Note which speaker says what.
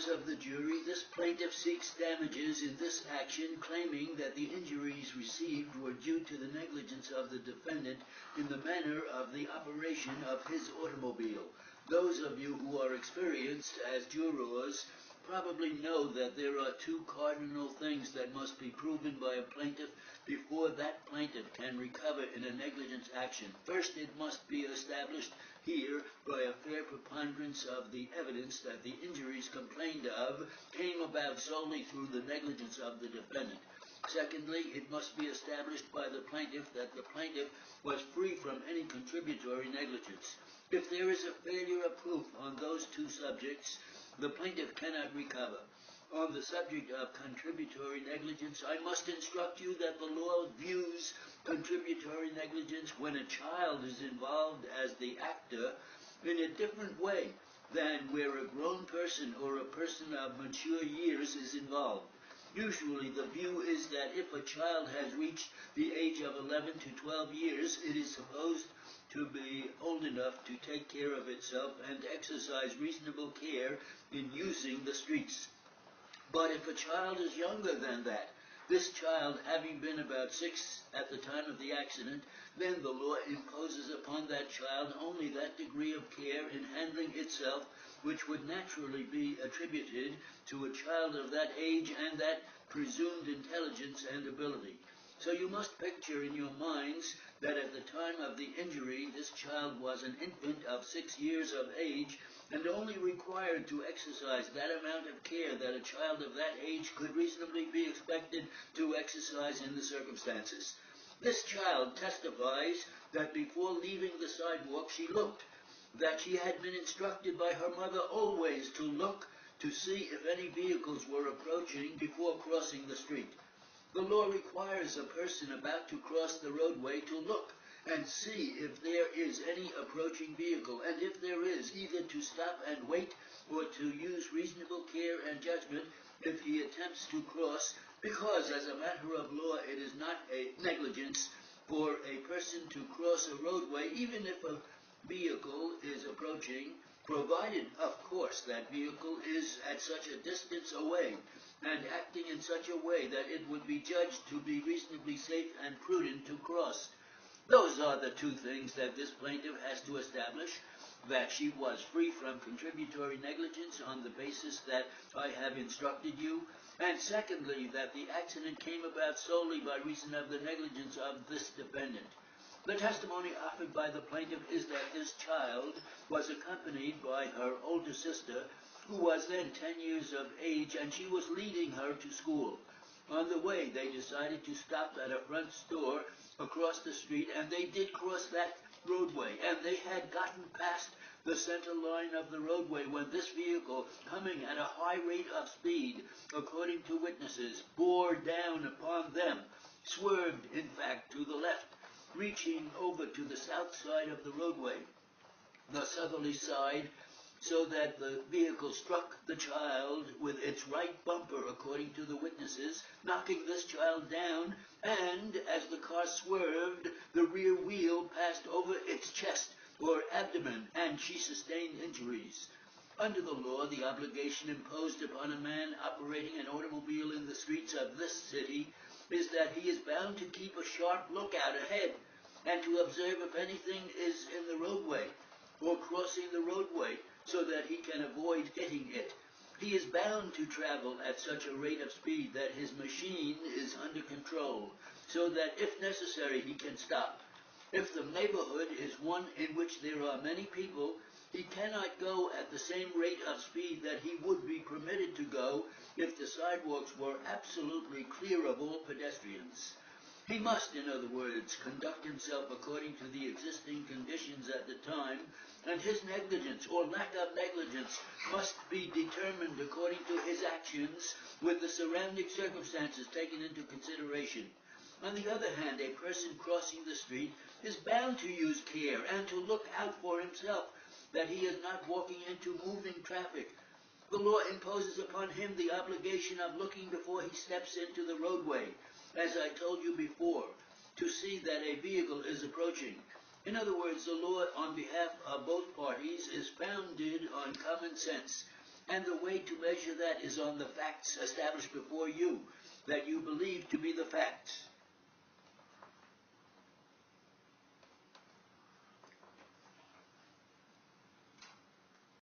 Speaker 1: members of the jury, this plaintiff seeks damages in this action, claiming that the injuries received were due to the negligence of the defendant in the manner of the operation of his automobile. Those of you who are experienced as jurors probably know that there are two cardinal things that must be proven by a plaintiff before that plaintiff can recover in a negligence action. First, it must be established here by a fair preponderance of the evidence that the injuries complained of came about solely through the negligence of the defendant. Secondly, it must be established by the plaintiff that the plaintiff was free from any contributory negligence. If there is a failure of proof on those two subjects, the plaintiff cannot recover. On the subject of contributory negligence, I must instruct you that the law views contributory negligence when a child is involved as the actor in a different way than where a grown person or a person of mature years is involved. Usually the view is that if a child has reached the age of 11 to 12 years, it is supposed to be old enough to take care of itself and exercise reasonable care in using the streets. But if a child is younger than that, this child having been about 6 at the time of the accident, then the law imposes upon that child only that degree of care in handling itself which would naturally be attributed to a child of that age and that presumed intelligence and ability. So you must picture in your minds that at the time of the injury, this child was an infant of 6 years of age and only required to exercise that amount of care that a child of that age could reasonably be expected to exercise in the circumstances. This child testifies that before leaving the sidewalk she looked, that she had been instructed by her mother always to look to see if any vehicles were approaching before crossing the street. The law requires a person about to cross the roadway to look and see if there is any approaching vehicle, and if there is, either to stop and wait or to use reasonable care and judgment if he attempts to cross, because as a matter of law it is not a negligence for a person to cross a roadway even if a vehicle is approaching, provided, of course, that vehicle is at such a distance away and acting in such a way that it would be judged to be reasonably safe and prudent to cross. Those are the two things that this plaintiff has to establish: that she was free from contributory negligence on the basis that I have instructed you, and secondly, that the accident came about solely by reason of the negligence of this defendant. The testimony offered by the plaintiff is that this child was accompanied by her older sister, who was then 10 years of age, and she was leading her to school. On the way, they decided to stop at a front store across the street, and they did cross that roadway, and they had gotten past the center line of the roadway when this vehicle, coming at a high rate of speed, according to witnesses, bore down upon them, swerved, in fact, to the left, reaching over to the south side of the roadway, the southerly side, so that the vehicle struck the child with its right bumper, according to the witnesses, knocking this child down, and as the car swerved, the rear wheel passed over its chest or abdomen, and she sustained injuries. Under the law, the obligation imposed upon a man operating an automobile in the streets of this city is that he is bound to keep a sharp lookout ahead and to observe if anything is in the roadway or crossing the roadway so that he can avoid hitting it. He is bound to travel at such a rate of speed that his machine is under control, so that if necessary he can stop. If the neighborhood is one in which there are many people, he cannot go at the same rate of speed that he would be permitted to go if the sidewalks were absolutely clear of all pedestrians. He must, in other words, conduct himself according to the existing conditions at the time, and his negligence or lack of negligence must be determined according to his actions with the surrounding circumstances taken into consideration. On the other hand, a person crossing the street is bound to use care and to look out for himself, that he is not walking into moving traffic. The law imposes upon him the obligation of looking before he steps into the roadway, as I told you before, to see that a vehicle is approaching. In other words, the law on behalf of both parties is founded on common sense. And the way to measure that is on the facts established before you, that you believe to be the facts.